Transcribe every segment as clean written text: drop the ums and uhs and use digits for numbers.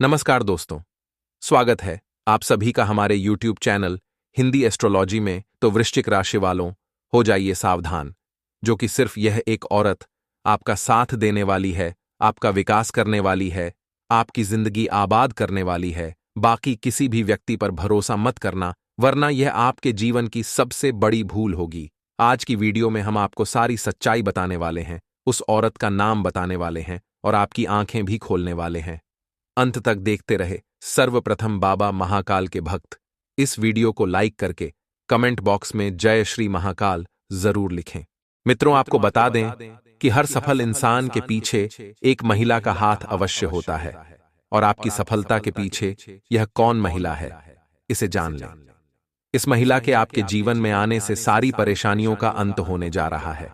नमस्कार दोस्तों, स्वागत है आप सभी का हमारे YouTube चैनल हिंदी एस्ट्रोलॉजी में। तो वृश्चिक राशि वालों, हो जाइए सावधान, जो कि सिर्फ यह एक औरत आपका साथ देने वाली है, आपका विकास करने वाली है, आपकी जिंदगी आबाद करने वाली है। बाकी किसी भी व्यक्ति पर भरोसा मत करना, वरना यह आपके जीवन की सबसे बड़ी भूल होगी। आज की वीडियो में हम आपको सारी सच्चाई बताने वाले हैं, उस औरत का नाम बताने वाले हैं और आपकी आंखें भी खोलने वाले हैं। अंत तक देखते रहे। सर्वप्रथम बाबा महाकाल के भक्त इस वीडियो को लाइक करके कमेंट बॉक्स में जय श्री महाकाल जरूर लिखें। मित्रों, आपको बता दें कि हर सफल इंसान के पीछे एक महिला का हाथ अवश्य होता है, और आपकी सफलता के पीछे यह कौन महिला है, इसे जान लें। इस महिला के आपके जीवन में आने से सारी परेशानियों का अंत होने जा रहा है।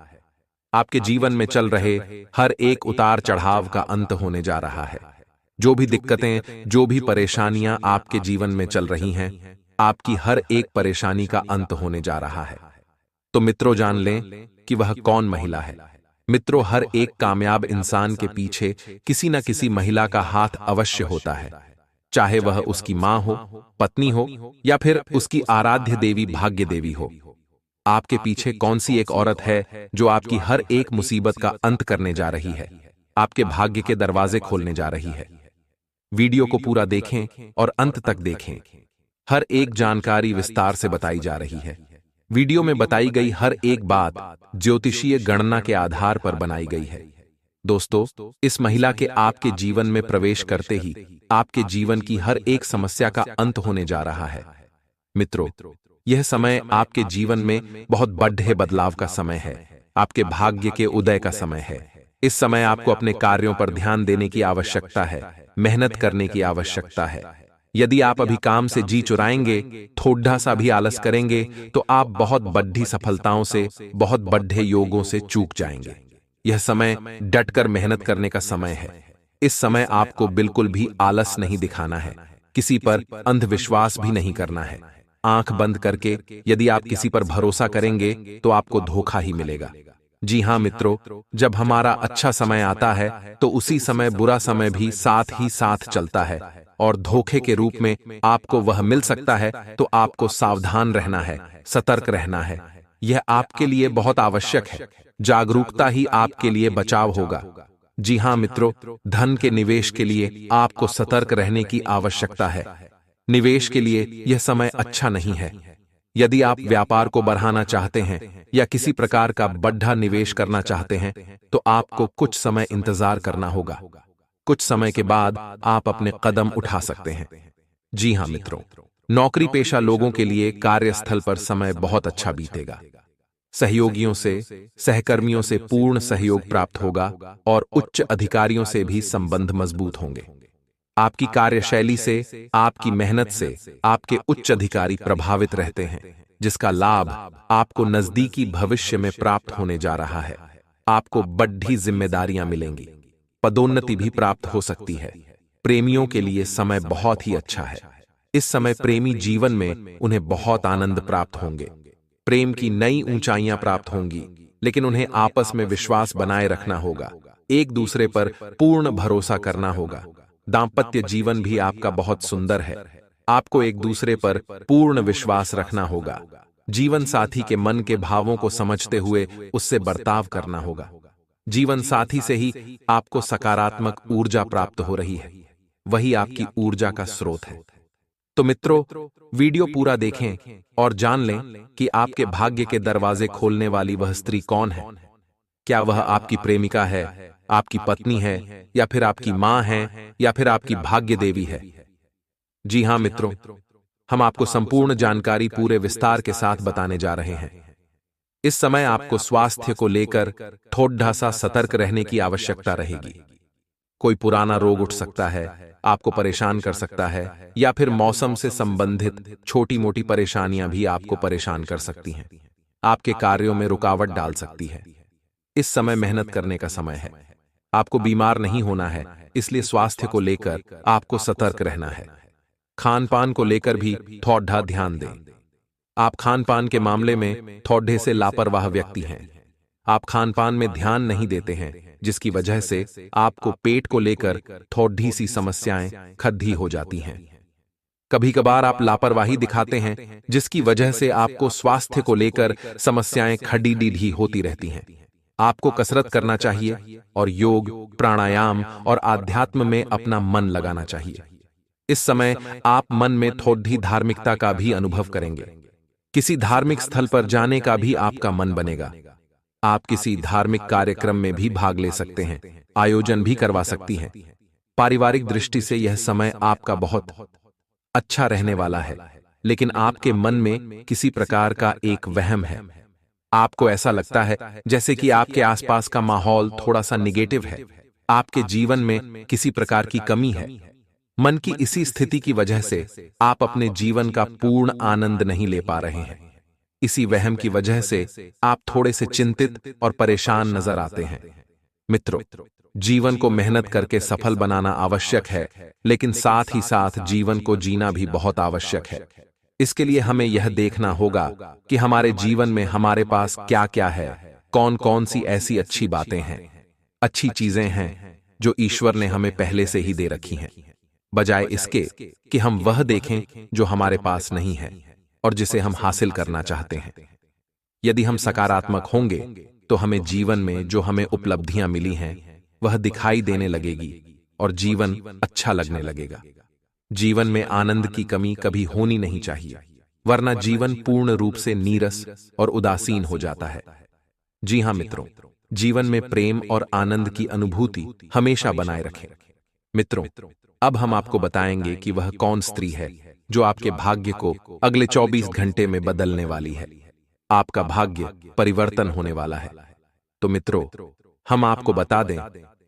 आपके जीवन में चल रहे हर एक उतार चढ़ाव का अंत होने जा रहा है। जो भी दिक्कतें, जो भी परेशानियां आपके जीवन में चल रही हैं, आपकी हर एक परेशानी का अंत होने जा रहा है। तो मित्रों, जान लें कि वह कौन महिला है। मित्रों, हर एक कामयाब इंसान के पीछे किसी न किसी महिला का हाथ अवश्य होता है, चाहे वह उसकी मां हो, पत्नी हो, या फिर उसकी आराध्य देवी भाग्य देवी हो। आपके पीछे कौन सी एक औरत है जो आपकी हर एक मुसीबत का अंत करने जा रही है, आपके भाग्य के दरवाजे खोलने जा रही है। वीडियो को पूरा देखें और अंत तक देखें। हर एक जानकारी विस्तार से बताई जा रही है। वीडियो में बताई गई हर एक बात ज्योतिषीय गणना के आधार पर बनाई गई है। दोस्तों, इस महिला के आपके जीवन में प्रवेश करते ही आपके जीवन की हर एक समस्या का अंत होने जा रहा है। मित्रों, यह समय आपके जीवन में बहुत बड़े बदलाव का समय है, आपके भाग्य के उदय का समय है। इस समय आपको अपने कार्यों पर ध्यान देने की आवश्यकता है, मेहनत करने की आवश्यकता है। यदि आप अभी काम से जी चुराएंगे, थोड़ा सा भी आलस करेंगे, तो आप बहुत बड़ी सफलताओं से, बहुत बड़े योगों से चूक जाएंगे। यह समय डटकर मेहनत करने का समय है। इस समय आपको बिल्कुल भी आलस नहीं दिखाना है, किसी पर अंधविश्वास भी नहीं करना है। आंख बंद करके यदि आप किसी पर भरोसा करेंगे तो आपको धोखा ही मिलेगा। जी हां मित्रों, जब हमारा अच्छा समय आता है तो उसी समय बुरा समय भी साथ ही साथ चलता है, और धोखे के रूप में आपको वह मिल सकता है। तो आपको सावधान रहना है, सतर्क रहना है। यह आपके लिए बहुत आवश्यक है। जागरूकता ही आपके लिए बचाव होगा। जी हां मित्रों, धन के निवेश के लिए आपको सतर्क रहने की आवश्यकता है। निवेश के लिए यह समय अच्छा नहीं है। यदि आप व्यापार को बढ़ाना चाहते हैं या किसी प्रकार का बड़ा निवेश करना चाहते हैं, तो आपको कुछ समय इंतजार करना होगा। कुछ समय के बाद आप अपने कदम उठा सकते हैं। जी हां मित्रों, नौकरी पेशा लोगों के लिए कार्यस्थल पर समय बहुत अच्छा बीतेगा। सहयोगियों से, सहकर्मियों से पूर्ण सहयोग प्राप्त होगा, और उच्च अधिकारियों से भी संबंध मजबूत होंगे। आपकी कार्यशैली से, आपकी मेहनत से आपके उच्च अधिकारी प्रभावित रहते हैं, जिसका लाभ आपको नजदीकी भविष्य में प्राप्त होने जा रहा है। आपको बड़ी जिम्मेदारियां मिलेंगी, पदोन्नति भी प्राप्त हो सकती है। प्रेमियों के लिए समय बहुत ही अच्छा है। इस समय प्रेमी जीवन में उन्हें बहुत आनंद प्राप्त होंगे। प्रेम की नई ऊंचाइयां प्राप्त होंगी, लेकिन उन्हें आपस में विश्वास बनाए रखना होगा, एक दूसरे पर पूर्ण भरोसा करना होगा। दांपत्य जीवन भी आपका बहुत सुंदर है। आपको एक दूसरे पर पूर्ण विश्वास रखना होगा। जीवन साथी के मन के भावों को समझते हुए उससे बर्ताव करना होगा। जीवन साथी से ही आपको सकारात्मक ऊर्जा प्राप्त हो रही है, वही आपकी ऊर्जा का स्रोत है। तो मित्रों, वीडियो पूरा देखें और जान लें कि आपके भाग्य के दरवाजे खोलने वाली वह स्त्री कौन है। क्या वह आपकी प्रेमिका है, आपकी पत्नी है, या फिर आपकी मां है, या फिर आपकी भाग्य देवी है? जी हां मित्रों, हम आपको संपूर्ण जानकारी पूरे विस्तार के साथ बताने जा रहे हैं। इस समय आपको स्वास्थ्य को लेकर थोड़ा सा सतर्क रहने की आवश्यकता रहेगी। कोई पुराना रोग उठ सकता है, आपको परेशान कर सकता है, या फिर मौसम से संबंधित छोटी मोटी परेशानियां भी आपको परेशान कर सकती हैं, आपके कार्यों में रुकावट डाल सकती है। इस समय मेहनत करने का समय है। आपको बीमार नहीं होना है, इसलिए स्वास्थ्य को लेकर आपको सतर्क रहना है। खान पान को लेकर भी थोड़ा ध्यान दें। आप खान पान के मामले में थोड़े से लापरवाह व्यक्ति हैं। आप खान पान में ध्यान नहीं देते हैं, जिसकी वजह से आपको पेट को लेकर थोड़ी सी समस्याएं खद्दी हो जाती हैं। कभी कभार आप लापरवाही दिखाते हैं, जिसकी वजह से आपको स्वास्थ्य को लेकर समस्याएं खड़ी डीढ़ी होती रहती हैं। आपको कसरत करना चाहिए और योग, प्राणायाम और आध्यात्म में अपना मन लगाना चाहिए। इस समय आप मन में थोड़ी धार्मिकता का भी अनुभव करेंगे। किसी धार्मिक स्थल पर जाने का भी आपका मन बनेगा। आप किसी धार्मिक कार्यक्रम में भी भाग ले सकते हैं, आयोजन भी करवा सकती हैं। पारिवारिक दृष्टि से यह समय आपका बहुत अच्छा रहने वाला है, लेकिन आपके मन में किसी प्रकार का एक वहम है। आपको ऐसा लगता है जैसे कि आपके आसपास का माहौल थोड़ा सा निगेटिव है, आपके जीवन में किसी प्रकार की कमी है। मन की इसी स्थिति की वजह से आप अपने जीवन का पूर्ण आनंद नहीं ले पा रहे हैं। इसी वहम की वजह से आप थोड़े से चिंतित और परेशान नजर आते हैं। मित्रों, जीवन को मेहनत करके सफल बनाना आवश्यक है, लेकिन साथ ही साथ जीवन को जीना भी बहुत आवश्यक है। इसके लिए हमें यह देखना होगा कि हमारे जीवन में हमारे पास क्या क्या है, कौन कौन सी ऐसी अच्छी बातें हैं, अच्छी चीजें हैं जो ईश्वर ने हमें पहले से ही दे रखी हैं, बजाय इसके कि हम वह देखें जो हमारे पास नहीं है और जिसे हम हासिल करना चाहते हैं। यदि हम सकारात्मक होंगे तो हमें जीवन में जो हमें उपलब्धियां मिली हैं वह दिखाई देने लगेगी और जीवन अच्छा लगने लगेगा। जीवन में आनंद की कमी कभी होनी नहीं चाहिए, वरना जीवन पूर्ण रूप से नीरस और उदासीन हो जाता है। जी हां मित्रों, जीवन में प्रेम और आनंद की अनुभूति हमेशा बनाए रखें। मित्रों, अब हम आपको बताएंगे कि वह कौन स्त्री है जो आपके भाग्य को अगले 24 घंटे में बदलने वाली है। आपका भाग्य परिवर्तन होने वाला है। तो मित्रों, हम आपको बता दें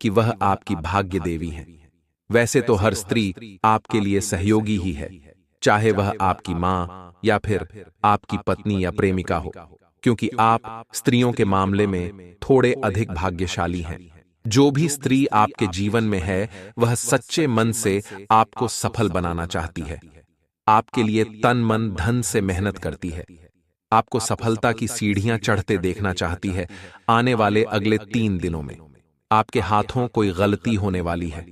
कि वह आपकी भाग्य देवी हैं। वैसे तो हर स्त्री आपके लिए सहयोगी ही है, चाहे वह आपकी मां या फिर आपकी पत्नी या प्रेमिका हो, क्योंकि आप स्त्रियों के मामले में थोड़े अधिक भाग्यशाली हैं। जो भी स्त्री आपके जीवन में है वह सच्चे मन से आपको सफल बनाना चाहती है, आपके लिए तन मन धन से मेहनत करती है, आपको सफलता की सीढ़ियां चढ़ते देखना चाहती है। आने वाले अगले 3 दिनों में आपके हाथों कोई गलती होने वाली है।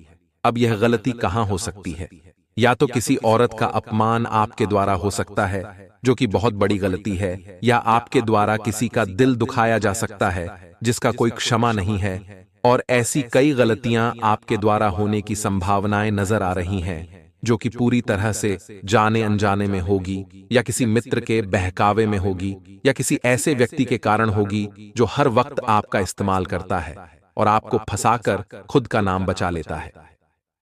अब यह गलती कहां हो सकती है? या तो किसी औरत का अपमान आपके द्वारा हो सकता है, जो कि बहुत बड़ी गलती है, या आपके द्वारा किसी का दिल दुखाया जा सकता है जिसका कोई क्षमा नहीं है। और ऐसी कई गलतियां आपके द्वारा होने की संभावनाएं नजर आ रही हैं, जो कि पूरी तरह से जाने अनजाने में होगी, या किसी मित्र के बहकावे में होगी, या किसी ऐसे व्यक्ति के कारण होगी जो हर वक्त आपका इस्तेमाल करता है और आपको फंसाकर खुद का नाम बचा लेता है।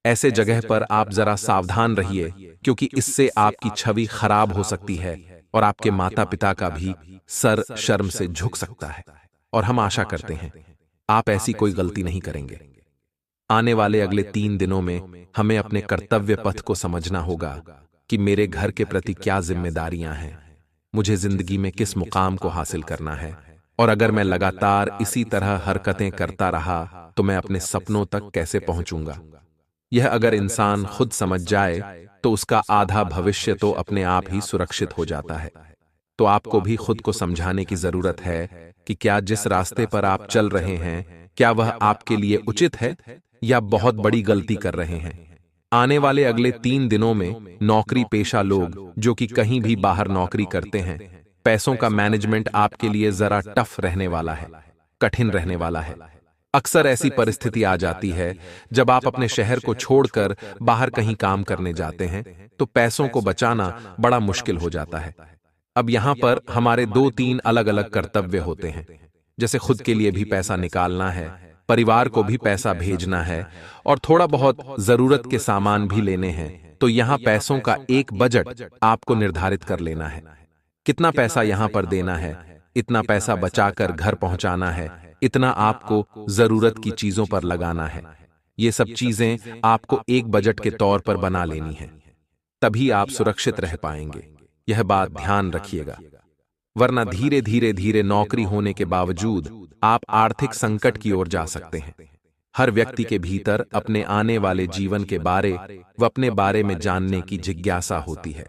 ऐसे जगह पर आप जरा सावधान रहिए, क्योंकि इससे आपकी छवि खराब हो सकती है और आपके माता पिता का भी सर शर्म से झुक सकता है। और हम आशा करते हैं आप ऐसी कोई गलती नहीं करेंगे। आने वाले अगले 3 दिनों में हमें अपने कर्तव्य पथ को समझना होगा कि मेरे घर के प्रति क्या जिम्मेदारियां हैं, मुझे जिंदगी में किस मुकाम को हासिल करना है, और अगर मैं लगातार इसी तरह हरकतें करता रहा तो मैं अपने सपनों तक कैसे पहुंचूंगा। यह अगर इंसान खुद समझ जाए तो उसका आधा भविष्य तो अपने आप ही सुरक्षित हो जाता है। तो आपको भी खुद को समझाने की जरूरत है कि क्या जिस रास्ते पर आप चल रहे हैं क्या वह आपके लिए उचित है या बहुत बड़ी गलती कर रहे हैं। आने वाले अगले 3 दिनों में नौकरी पेशा लोग जो कि कहीं भी बाहर नौकरी करते हैं, पैसों का मैनेजमेंट आपके लिए जरा टफ रहने वाला है, कठिन रहने वाला है। अक्सर ऐसी परिस्थिति आ जाती है जब आप अपने शहर को छोड़कर बाहर कहीं काम करने जाते हैं तो पैसों को बचाना बड़ा मुश्किल हो जाता है। अब यहां पर हमारे 2-3 अलग अलग कर्तव्य होते हैं, जैसे खुद के लिए भी पैसा निकालना है, परिवार को भी पैसा भेजना है और थोड़ा बहुत जरूरत के सामान भी लेने हैं। तो यहां पैसों का एक बजट आपको निर्धारित कर लेना है। कितना पैसा यहां पर देना है, इतना पैसा बचाकर घर पहुंचाना है, इतना आपको जरूरत की चीजों पर लगाना है। ये सब चीजें आपको एक बजट के तौर पर बना लेनी है, तभी आप सुरक्षित रह पाएंगे। यह बात ध्यान रखिएगा, वरना धीरे धीरे नौकरी होने के बावजूद आप आर्थिक संकट की ओर जा सकते हैं। हर व्यक्ति के भीतर अपने आने वाले जीवन के बारे व अपने बारे में जानने की जिज्ञासा होती है।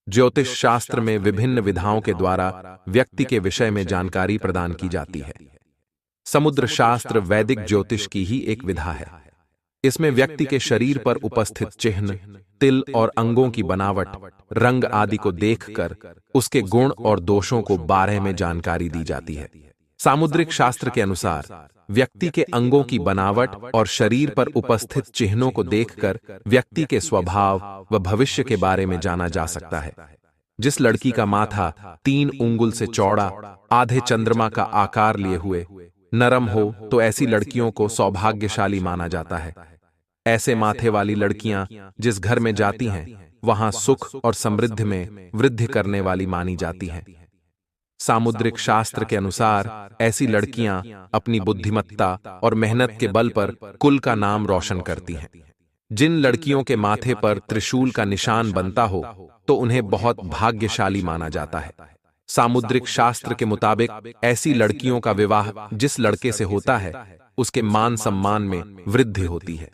ज्योतिष शास्त्र में विभिन्न विधाओं के द्वारा व्यक्ति के विषय में जानकारी प्रदान की जाती है। समुद्र शास्त्र वैदिक ज्योतिष की ही एक विधा है। इसमें व्यक्ति के शरीर पर उपस्थित चिन्ह, तिल और अंगों की बनावट, रंग आदि को देखकर उसके गुण और दोषों को बारे में जानकारी दी जाती है। सामुद्रिक शास्त्र के अनुसार व्यक्ति के अंगों की बनावट और शरीर पर उपस्थित चिन्हों को देखकर व्यक्ति के स्वभाव व भविष्य के बारे में जाना जा सकता है। जिस लड़की का माथा 3 उंगुल से चौड़ा, आधे चंद्रमा का आकार लिए हुए, नरम हो तो ऐसी लड़कियों को सौभाग्यशाली माना जाता है। ऐसे माथे वाली लड़कियां जिस घर में जाती हैं वहां सुख और समृद्धि में वृद्धि करने वाली मानी जाती हैं। सामुद्रिक शास्त्र के अनुसार ऐसी लड़कियां अपनी बुद्धिमत्ता और मेहनत के बल पर कुल का नाम रोशन करती हैं। जिन लड़कियों के माथे पर त्रिशूल का निशान बनता हो तो उन्हें बहुत भाग्यशाली माना जाता है। सामुद्रिक शास्त्र के मुताबिक ऐसी लड़कियों का विवाह जिस लड़के से होता है उसके मान सम्मान में वृद्धि होती है।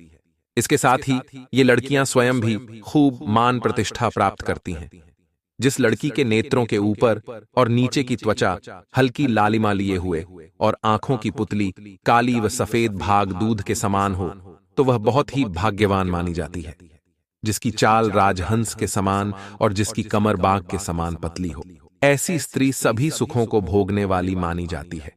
इसके साथ ही ये लड़कियां स्वयं भी खूब मान प्रतिष्ठा प्राप्त करती हैं। जिस लड़की के नेत्रों के ऊपर और नीचे की त्वचा हल्की लालिमा लिए हुए और आंखों की पुतली काली व सफेद भाग दूध के समान हो तो वह बहुत ही भाग्यवान मानी जाती है। जिसकी चाल राजहंस के समान और जिसकी कमर बाघ के समान पतली हो, ऐसी स्त्री सभी सुखों को भोगने वाली मानी जाती है।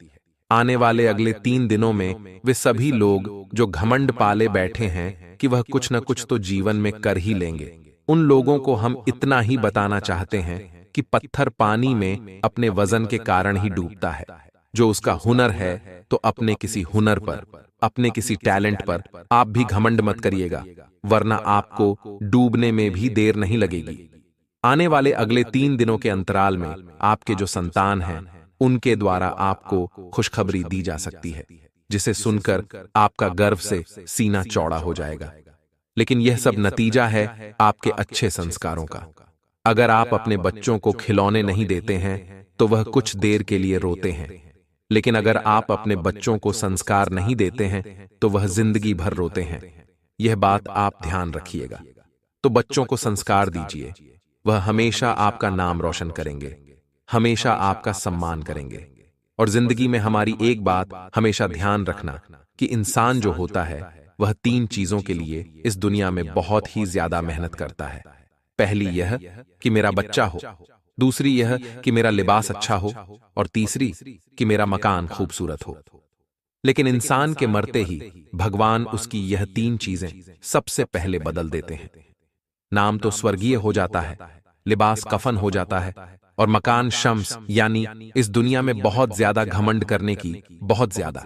आने वाले अगले 3 दिनों में वे सभी लोग जो घमंड पाले बैठे हैं कि वह कुछ न कुछ तो जीवन में कर ही लेंगे, उन लोगों को हम इतना ही बताना चाहते हैं कि पत्थर पानी में अपने वजन के कारण ही डूबता है। जो उसका हुनर है तो अपने किसी हुनर पर, अपने किसी टैलेंट पर आप भी घमंड मत करिएगा, वरना आपको डूबने में भी देर नहीं लगेगी। आने वाले अगले 3 दिनों के अंतराल में आपके जो संतान हैं उनके द्वारा आपको खुशखबरी दी जा सकती है, जिसे सुनकर आपका गर्व से सीना चौड़ा हो जाएगा। लेकिन यह सब नतीजा है आपके अच्छे संस्कारों का। अगर आप अपने बच्चों को खिलौने नहीं देते हैं तो वह कुछ देर के लिए रोते हैं, लेकिन अगर आप अपने बच्चों को संस्कार नहीं देते हैं तो वह जिंदगी भर रोते हैं। यह बात आप ध्यान रखिएगा। तो बच्चों को संस्कार दीजिए, वह हमेशा आपका नाम रोशन करेंगे, हमेशा आपका सम्मान करेंगे। और जिंदगी में हमारी एक बात हमेशा ध्यान रखना कि इंसान जो होता है वह 3 चीजों के लिए इस दुनिया में बहुत ही ज्यादा मेहनत करता है। पहली यह कि मेरा बच्चा हो, दूसरी यह कि मेरा लिबास अच्छा हो, और तीसरी कि मेरा मकान खूबसूरत हो। लेकिन इंसान के मरते ही भगवान उसकी यह 3 चीजें सबसे पहले बदल देते हैं। नाम तो स्वर्गीय हो जाता है, लिबास कफन हो जाता है, और मकान शम्स यानी इस दुनिया में बहुत ज्यादा घमंड करने की, बहुत ज्यादा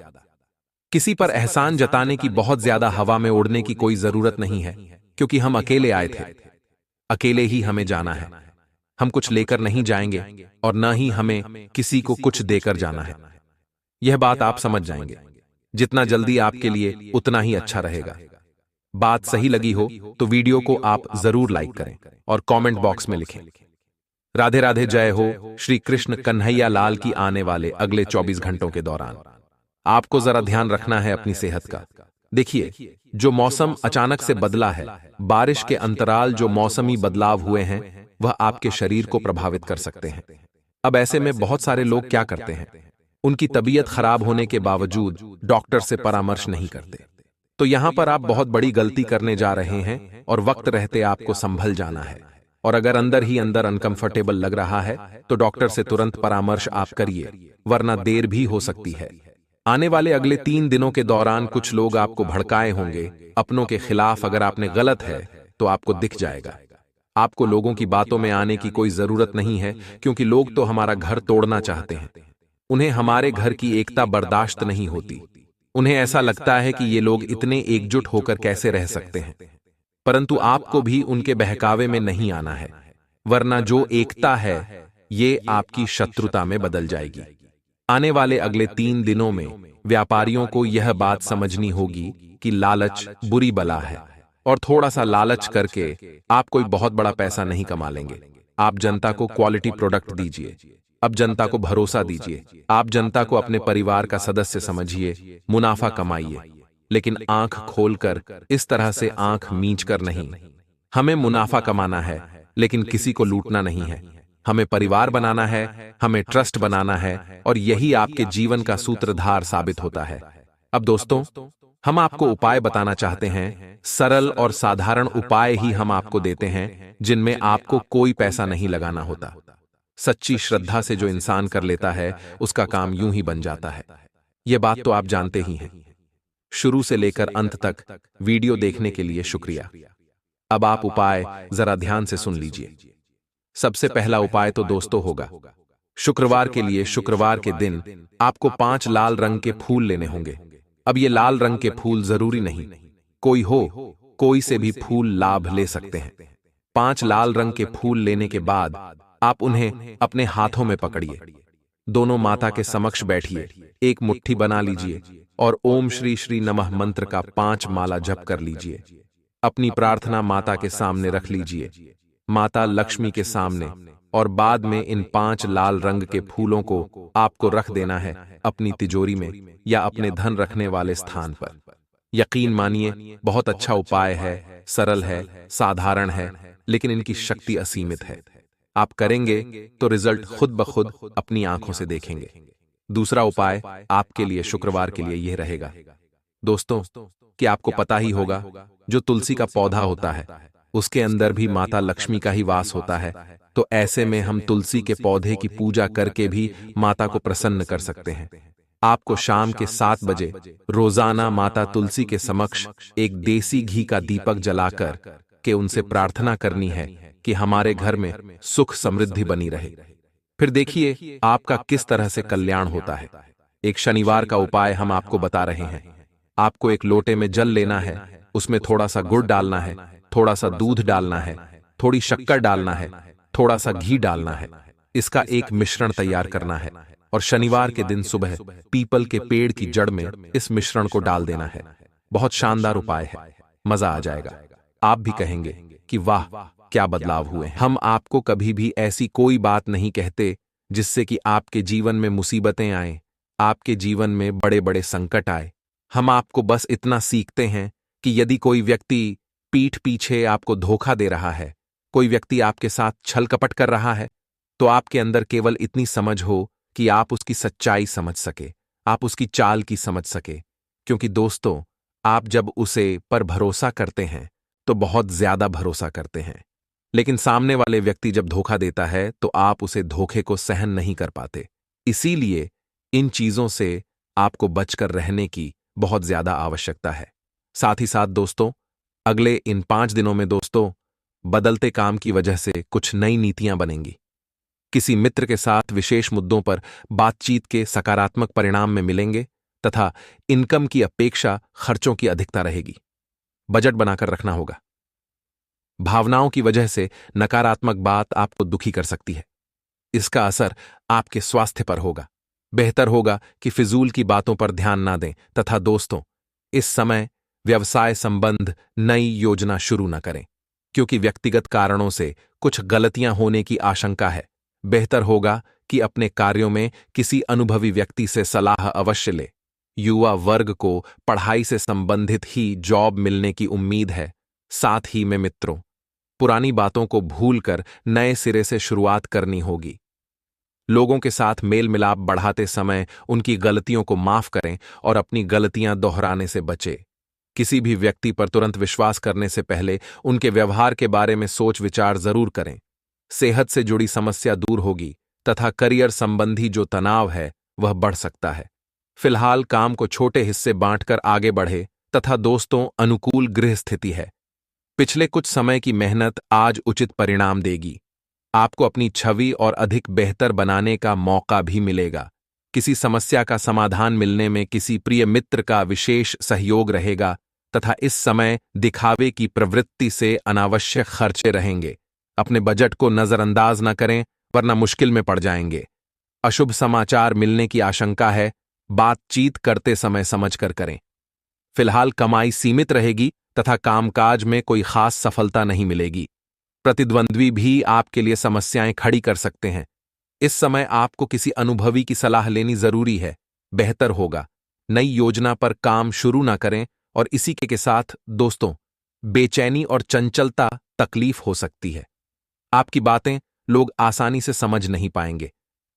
किसी पर एहसान जताने की, बहुत ज्यादा हवा में उड़ने की कोई जरूरत नहीं है, क्योंकि हम अकेले आए थे, अकेले ही हमें जाना है। हम कुछ लेकर नहीं जाएंगे और न ही हमें किसी को कुछ देकर जाना है। यह बात आप समझ जाएंगे। जितना जल्दी आपके लिए उतना ही अच्छा रहेगा। बात सही लगी हो तो वीडियो को आप जरूर लाइक करें और कमेंट बॉक्स में लिखें। राधे राधे, जय हो श्री कृष्ण कन्हैया लाल की। आने वाले अगले 24 घंटों के दौरान आपको जरा ध्यान रखना है अपनी सेहत का। देखिए, जो मौसम अचानक से बदला है, बारिश के अंतराल जो मौसमी बदलाव हुए हैं वह आपके शरीर को प्रभावित कर सकते हैं। अब ऐसे में बहुत सारे लोग क्या करते हैं, उनकी तबीयत खराब होने के बावजूद डॉक्टर से परामर्श नहीं करते। तो यहां पर आप बहुत बड़ी गलती करने जा रहे हैं और वक्त रहते आपको संभल जाना है। और अगर अंदर ही अंदर अनकंफर्टेबल लग रहा है तो डॉक्टर से तुरंत परामर्श आप करिए, वरना देर भी हो सकती है। आने वाले अगले 3 दिनों के दौरान कुछ लोग आपको भड़काए होंगे अपनों के खिलाफ। अगर आपने गलत है तो आपको दिख जाएगा। आपको लोगों की बातों में आने की कोई जरूरत नहीं है, क्योंकि लोग तो हमारा घर तोड़ना चाहते हैं। उन्हें हमारे घर की एकता बर्दाश्त नहीं होती। उन्हें ऐसा लगता है कि ये लोग इतने एकजुट होकर कैसे रह सकते हैं। परंतु आपको भी उनके बहकावे में नहीं आना है, वरना जो एकता है ये आपकी शत्रुता में बदल जाएगी। आने वाले अगले 3 दिनों में व्यापारियों को यह बात समझनी होगी कि लालच बुरी बला है, और थोड़ा सा लालच करके आप कोई बहुत बड़ा पैसा नहीं कमा लेंगे। आप जनता को क्वालिटी प्रोडक्ट दीजिए, अब जनता को भरोसा दीजिए, आप जनता को अपने परिवार का सदस्य समझिए, मुनाफा कमाइए, लेकिन आंख खोलकर इस तरह से आंख मींच कर नहीं। हमें मुनाफा कमाना है, लेकिन किसी को लूटना नहीं है। हमें परिवार बनाना है, हमें ट्रस्ट बनाना है, और यही आपके जीवन का सूत्रधार साबित होता है। अब दोस्तों, हम आपको उपाय बताना चाहते हैं, सरल और साधारण उपाय ही हम आपको देते हैं, जिनमें आपको कोई पैसा नहीं लगाना होता। सच्ची श्रद्धा से जो इंसान कर लेता है, उसका काम यूं ही बन जाता है। यह बात तो आप जानते ही हैं। शुरू से लेकर अंत तक वीडियो देखने के लिए शुक्रिया। अब आप उपाय जरा ध्यान से सुन लीजिए। सबसे पहला उपाय तो दोस्तों होगा, शुक्रवार के लिए शुक्रवार के दिन आपको 5 लाल रंग के फूल लेने होंगे। अब ये लाल रंग के फूल जरूरी नहीं, कोई हो, कोई से भी फूल लाभ ले सकते हैं। 5 लाल रंग के फूल लेने के बाद आप उन्हें अपने हाथों में पकड़िए। दोनों माता के समक्ष बैठिए, एक मुट्ठी बना लीजिए और ओम श्री श्री नमः मंत्र का 5 माला जप कर लीजिए। अपनी प्रार्थना माता के सामने रख लीजिए, माता लक्ष्मी के सामने, और बाद में इन 5 लाल रंग के फूलों को आपको रख देना है अपनी तिजोरी में या अपने धन रखने वाले स्थान पर। यकीन मानिए, बहुत अच्छा उपाय है, सरल है, साधारण है, लेकिन इनकी शक्ति असीमित है। आप करेंगे तो रिजल्ट खुद ब खुद अपनी आंखों से देखेंगे। दूसरा उपाय आपके लिए शुक्रवार के लिए यह रहेगा। दोस्तों, कि आपको पता ही होगा, जो तुलसी का पौधा होता है उसके अंदर भी माता लक्ष्मी का ही वास होता है। तो ऐसे में हम तुलसी के पौधे की पूजा करके भी माता को प्रसन्न कर सकते हैं। आपको शाम के 7 बजे रोजाना माता तुलसी के समक्ष एक देसी घी का दीपक जलाकर के उनसे प्रार्थना करनी है कि हमारे घर में सुख समृद्धि बनी रहे। फिर देखिए आपका किस तरह से कल्याण होता है। एक शनिवार का उपाय हम आपको बता रहे हैं। आपको एक लोटे में जल लेना है, उसमें थोड़ा सा गुड़ डालना है, थोड़ा सा दूध डालना है, थोड़ी शक्कर डालना है, थोड़ा सा घी डालना है। इसका एक मिश्रण तैयार करना है और शनिवार के दिन सुबह पीपल के पेड़ की जड़ में इस मिश्रण को डाल देना है। बहुत शानदार उपाय है, मजा आ जाएगा। आप भी कहेंगे कि वाह, क्या बदलाव हुए हैं। हम आपको कभी भी ऐसी कोई बात नहीं कहते जिससे कि आपके जीवन में मुसीबतें आए, आपके जीवन में बड़े बड़े संकट आए। हम आपको बस इतना सीखते हैं कि यदि कोई व्यक्ति पीठ पीछे आपको धोखा दे रहा है, कोई व्यक्ति आपके साथ छल कपट कर रहा है, तो आपके अंदर केवल इतनी समझ हो कि आप उसकी सच्चाई समझ सके, आप उसकी चाल की समझ सके। क्योंकि दोस्तों, आप जब उसे पर भरोसा करते हैं तो बहुत ज्यादा भरोसा करते हैं, लेकिन सामने वाले व्यक्ति जब धोखा देता है तो आप उसे धोखे को सहन नहीं कर पाते। इसीलिए इन चीजों से आपको बचकर रहने की बहुत ज्यादा आवश्यकता है। साथ ही साथ दोस्तों, अगले इन 5 दिनों में दोस्तों, बदलते काम की वजह से कुछ नई नीतियां बनेंगी। किसी मित्र के साथ विशेष मुद्दों पर बातचीत के सकारात्मक परिणाम में मिलेंगे तथा इनकम की अपेक्षा खर्चों की अधिकता रहेगी। बजट बनाकर रखना होगा। भावनाओं की वजह से नकारात्मक बात आपको दुखी कर सकती है। इसका असर आपके स्वास्थ्य पर होगा। बेहतर होगा कि फिजूल की बातों पर ध्यान ना दें तथा दोस्तों, इस समय व्यवसाय संबंध नई योजना शुरू न करें, क्योंकि व्यक्तिगत कारणों से कुछ गलतियां होने की आशंका है। बेहतर होगा कि अपने कार्यों में किसी अनुभवी व्यक्ति से सलाह अवश्य ले। युवा वर्ग को पढ़ाई से संबंधित ही जॉब मिलने की उम्मीद है। साथ ही में मित्रों, पुरानी बातों को भूलकर नए सिरे से शुरुआत करनी होगी। लोगों के साथ मेल मिलाप बढ़ाते समय उनकी गलतियों को माफ करें और अपनी गलतियां दोहराने से बचें। किसी भी व्यक्ति पर तुरंत विश्वास करने से पहले उनके व्यवहार के बारे में सोच विचार जरूर करें। सेहत से जुड़ी समस्या दूर होगी तथा करियर संबंधी जो तनाव है वह बढ़ सकता है। फिलहाल काम को छोटे हिस्से बांटकर आगे बढ़े तथा दोस्तों, अनुकूल गृह स्थिति है। पिछले कुछ समय की मेहनत आज उचित परिणाम देगी। आपको अपनी छवि और अधिक बेहतर बनाने का मौका भी मिलेगा। किसी समस्या का समाधान मिलने में किसी प्रिय मित्र का विशेष सहयोग रहेगा तथा इस समय दिखावे की प्रवृत्ति से अनावश्यक खर्चे रहेंगे। अपने बजट को नजरअंदाज न करें, वरना मुश्किल में पड़ जाएंगे। अशुभ समाचार मिलने की आशंका है। बातचीत करते समय समझकर करें। फिलहाल कमाई सीमित रहेगी तथा कामकाज में कोई खास सफलता नहीं मिलेगी। प्रतिद्वंद्वी भी आपके लिए समस्याएं खड़ी कर सकते हैं। इस समय आपको किसी अनुभवी की सलाह लेनी जरूरी है। बेहतर होगा नई योजना पर काम शुरू ना करें। और इसी के साथ दोस्तों, बेचैनी और चंचलता तकलीफ हो सकती है। आपकी बातें लोग आसानी से समझ नहीं पाएंगे।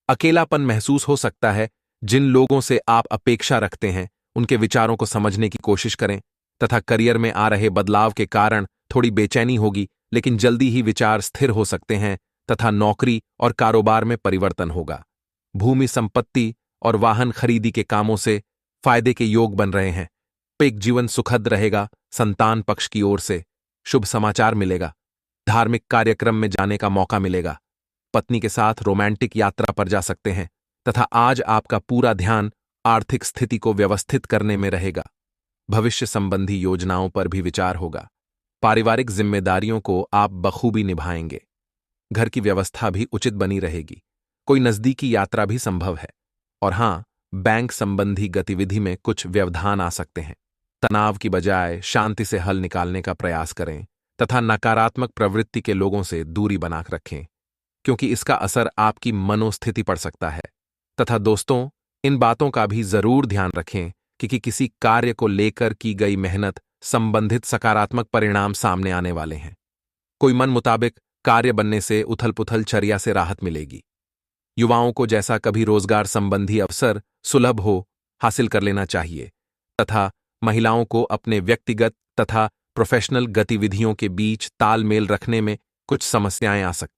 अकेलापन महसूस हो सकता है। जिन लोगों से आप अपेक्षा रखते हैं उनके विचारों को समझने की कोशिश करें, तथा करियर में आ रहे बदलाव के कारण थोड़ी बेचैनी होगी, लेकिन जल्दी ही विचार स्थिर हो सकते हैं तथा नौकरी और कारोबार में परिवर्तन होगा। भूमि संपत्ति और वाहन खरीदी के कामों से फायदे के योग बन रहे हैं। एक जीवन सुखद रहेगा। संतान पक्ष की ओर से शुभ समाचार मिलेगा। धार्मिक कार्यक्रम में जाने का मौका मिलेगा। पत्नी के साथ रोमांटिक यात्रा पर जा सकते हैं तथा आज आपका पूरा ध्यान आर्थिक स्थिति को व्यवस्थित करने में रहेगा। भविष्य संबंधी योजनाओं पर भी विचार होगा। पारिवारिक जिम्मेदारियों को आप बखूबी निभाएंगे। घर की व्यवस्था भी उचित बनी रहेगी। कोई नजदीकी यात्रा भी संभव है। और हां, बैंक संबंधी गतिविधि में कुछ व्यवधान आ सकते हैं। तनाव की बजाय शांति से हल निकालने का प्रयास करें तथा नकारात्मक प्रवृत्ति के लोगों से दूरी बना रखें, क्योंकि इसका असर आपकी मनोस्थिति पड़ सकता है। तथा दोस्तों, इन बातों का भी जरूर ध्यान रखें कि किसी कार्य को लेकर की गई मेहनत संबंधित सकारात्मक परिणाम सामने आने वाले हैं। कोई मन मुताबिक कार्य बनने से उथल-पुथल चर्या से राहत मिलेगी। युवाओं को जैसा कभी रोजगार संबंधी अवसर सुलभ हो, हासिल कर लेना चाहिए तथा महिलाओं को अपने व्यक्तिगत तथा प्रोफेशनल गतिविधियों के बीच तालमेल रखने में कुछ समस्याएं आ सकती हैं।